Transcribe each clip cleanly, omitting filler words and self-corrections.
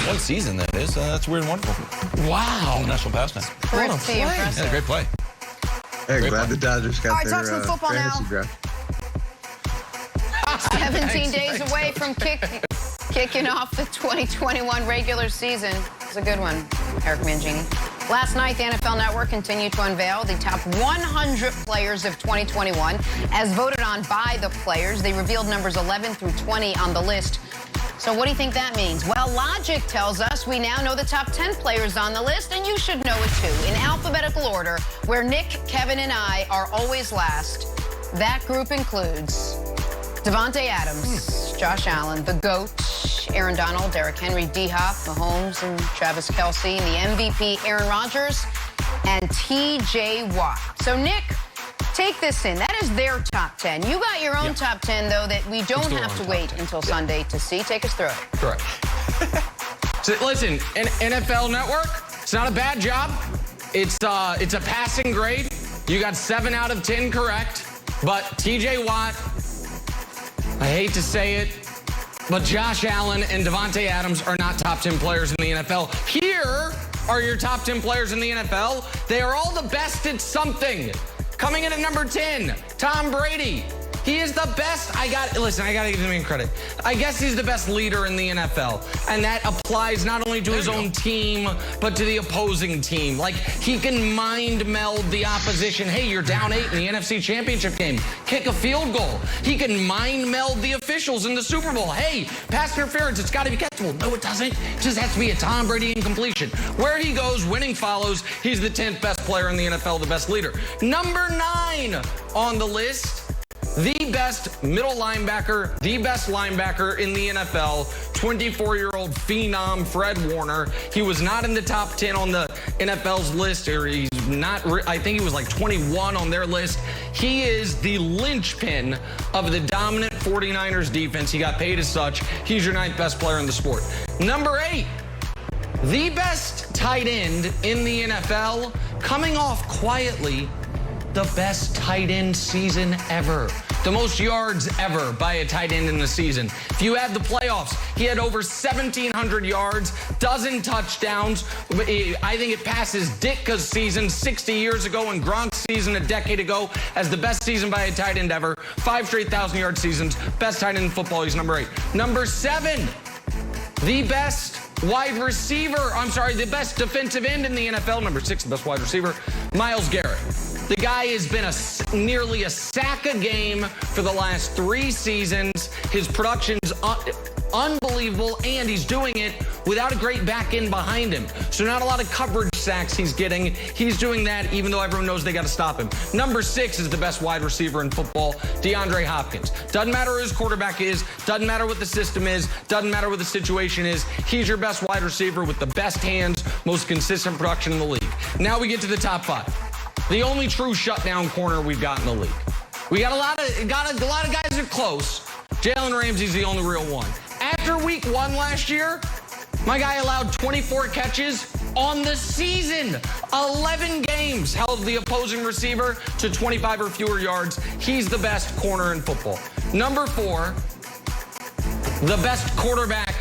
One season, that is. That's weird and wonderful. Wow. National pastime. Pretty impressive. Yeah, great play. Hey, glad the Dodgers got talk their some football fantasy now. draft. 17 days away from kicking off the 2021 regular season. It's a good one, Eric Mangini. Last night, the NFL Network continued to unveil the top 100 players of 2021 as voted on by the players. They revealed numbers 11 through 20 on the list. So what do you think that means? Well, logic tells us we now know the top 10 players on the list, and you should know it too. In alphabetical order, where Nick, Kevin, and I are always last, that group includes Davante Adams, Josh Allen, the GOAT, Aaron Donald, Derrick Henry, D-Hop, Mahomes, and Travis Kelce, and the MVP, Aaron Rodgers, and T.J. Watt. So, Nick, take this in. That is their top 10. You got your own top 10, though, that we don't have to wait until Sunday to see. Take us through it. Correct. So, listen, NFL Network, it's not a bad job. It's a passing grade. You got 7 out of 10 correct. But T.J. Watt, I hate to say it, but Josh Allen and Davante Adams are not top 10 players in the NFL. Here are your top 10 players in the NFL. They are all the best at something. Coming in at number 10, Tom Brady. He is the best. I got to give him credit. I guess he's the best leader in the NFL. And that applies not only to his own team, but to the opposing team. Like, he can mind meld the opposition. Hey, you're down 8 in the NFC Championship game. Kick a field goal. He can mind meld the officials in the Super Bowl. Hey, pass interference, it's got to be catchable. No, it doesn't. It just has to be a Tom Brady incompletion. Where he goes, winning follows. He's the 10th best player in the NFL, the best leader. Number 9 on the list. The best middle linebacker, the best linebacker in the NFL, 24-year-old phenom Fred Warner. He was not in the top 10 on the NFL's list, or he's not, I think he was like 21 on their list. He is the linchpin of the dominant 49ers defense. He got paid as such. He's your 9th best player in the sport. Number 8, the best tight end in the NFL, coming off quietly the best tight end season ever. The most yards ever by a tight end in the season. If you add the playoffs, he had over 1,700 yards, dozen touchdowns. I think it passes Ditka's season 60 years ago and Gronk's season a decade ago as the best season by a tight end ever. 5 straight 1,000-yard seasons. Best tight end in football. He's number 8. Number 7, the best the best defensive end in the NFL. Number 6, the best wide receiver, Myles Garrett. The guy has been nearly a sack a game for the last 3 seasons. His production's unbelievable, and he's doing it without a great back end behind him. So not a lot of coverage sacks he's getting. He's doing that even though everyone knows they got to stop him. Number 6 is the best wide receiver in football, DeAndre Hopkins. Doesn't matter who his quarterback is. Doesn't matter what the system is. Doesn't matter what the situation is. He's your best wide receiver with the best hands, most consistent production in the league. Now we get to the top 5. The only true shutdown corner we've got in the league. We got a lot of guys are close. Jalen Ramsey's the only real one. After week 1 last year, my guy allowed 24 catches on the season. 11 games held the opposing receiver to 25 or fewer yards. He's the best corner in football. Number 4, the best quarterback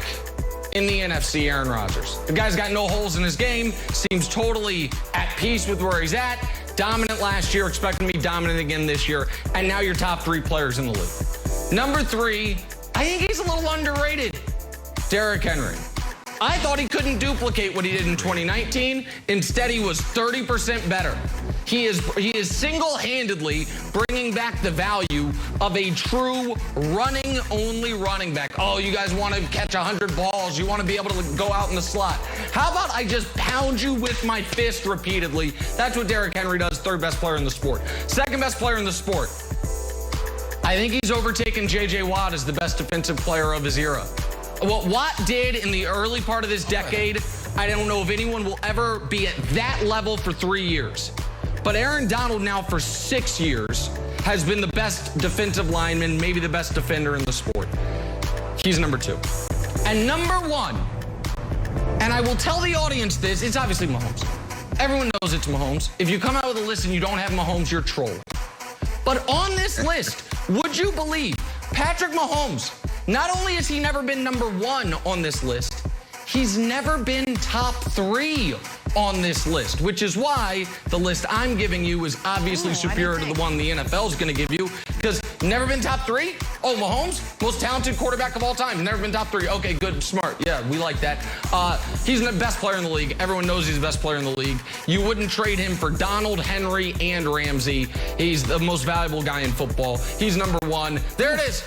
in the NFC, Aaron Rodgers. The guy's got no holes in his game, seems totally at peace with where he's at. Dominant last year, expecting to be dominant again this year, and now your top 3 players in the league. Number 3, I think he's a little underrated, Derrick Henry. I thought he couldn't duplicate what he did in 2019. Instead, he was 30% better. He is single-handedly bringing back the value of a true running-only running back. Oh, you guys want to catch 100 balls. You want to be able to go out in the slot. How about I just pound you with my fist repeatedly? That's what Derrick Henry does, 3rd best player in the sport. 2nd best player in the sport. I think he's overtaken J.J. Watt as the best defensive player of his era. What Watt did in the early part of this decade, I don't know if anyone will ever be at that level for 3 years. But Aaron Donald now for 6 years has been the best defensive lineman, maybe the best defender in the sport. He's number 2. And number 1, and I will tell the audience this, it's obviously Mahomes. Everyone knows it's Mahomes. If you come out with a list and you don't have Mahomes, you're trolling. But on this list, would you believe Patrick Mahomes, not only has he never been number 1 on this list, he's never been top 3 on this list, which is why the list I'm giving you is obviously superior to the one the NFL is going to give you, because never been top 3? Oh, Mahomes, most talented quarterback of all time, never been top 3. Okay, good, smart. Yeah, we like that. He's the best player in the league. Everyone knows he's the best player in the league. You wouldn't trade him for Donald, Henry, and Ramsey. He's the most valuable guy in football. He's number 1. There it is.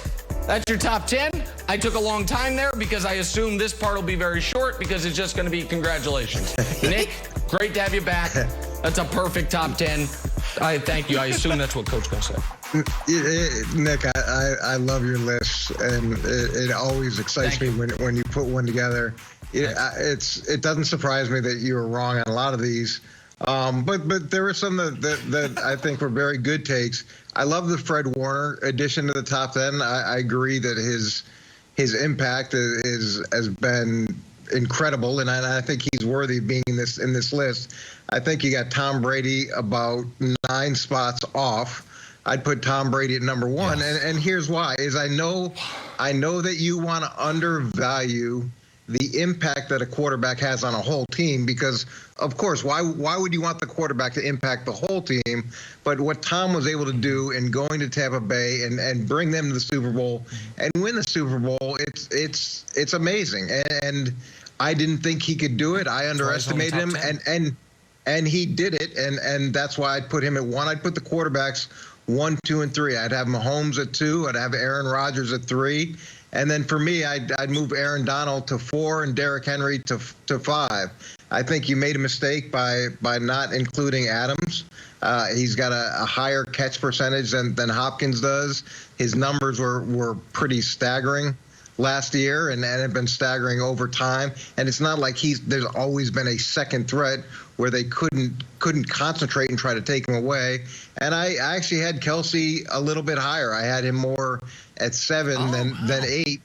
That's your top 10. I took a long time there because I assume this part will be very short because it's just going to be congratulations. Nick, great to have you back. That's a perfect top 10. I thank you. I assume that's what Coach going to say. Nick, I love your list, and it always excites me when you put one together. It doesn't surprise me that you were wrong on a lot of these. But there were some that I think were very good takes. I love the Fred Warner addition to the top 10. I agree that his impact has been incredible, and I think he's worthy of being in this list. I think you got Tom Brady about 9 spots off. I'd put Tom Brady at number 1, yes. and here's why: is I know that you want to undervalue the impact that a quarterback has on a whole team, because of course, why would you want the quarterback to impact the whole team? But what Tom was able to do in going to Tampa Bay and bring them to the Super Bowl and win the Super Bowl, it's amazing. And I didn't think he could do it. I underestimated him, and he did it. And that's why I'd put him at 1. I'd put the quarterbacks 1, 2, and 3. I'd have Mahomes at 2. I'd have Aaron Rodgers at 3. And then for me, I'd move Aaron Donald to 4 and Derrick Henry to 5. I think you made a mistake by not including Adams. He's got a higher catch percentage than Hopkins does. His numbers were pretty staggering last year and have been staggering over time. And it's not like there's always been a second threat where they couldn't concentrate and try to take him away. And I actually had Kelsey a little bit higher. I had him more at 7 than 8,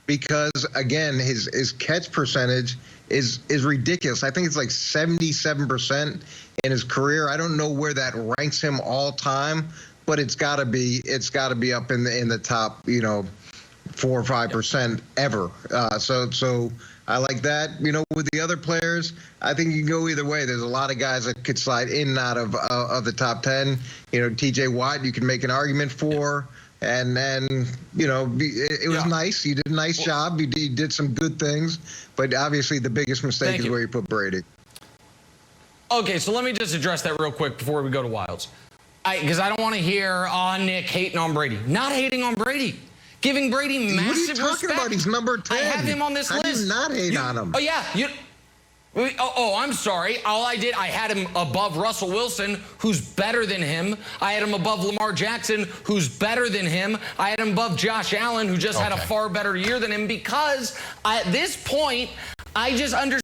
because again, his catch percentage is ridiculous. I think it's like 77% in his career. I don't know where that ranks him all time, but it's got to be up in the top 4 or 5% ever. So I like that. With the other players, I think you can go either way. There's a lot of guys that could slide in and out of the top 10. TJ Watt, you can make an argument for. And then, it was nice. You did a nice job. You did some good things. But obviously the biggest mistake is where you put Brady. Okay, so let me just address that real quick before we go to Wilds. Because I don't want to hear, Nick hating on Brady. Not hating on Brady. Giving Brady massive respect. What are you talking about? He's number 10. I have him on this list. I did not hate on him. Oh, yeah. I'm sorry. All I did, I had him above Russell Wilson, who's better than him. I had him above Lamar Jackson, who's better than him. I had him above Josh Allen, who just had a far better year than him, because at this point, I just understand.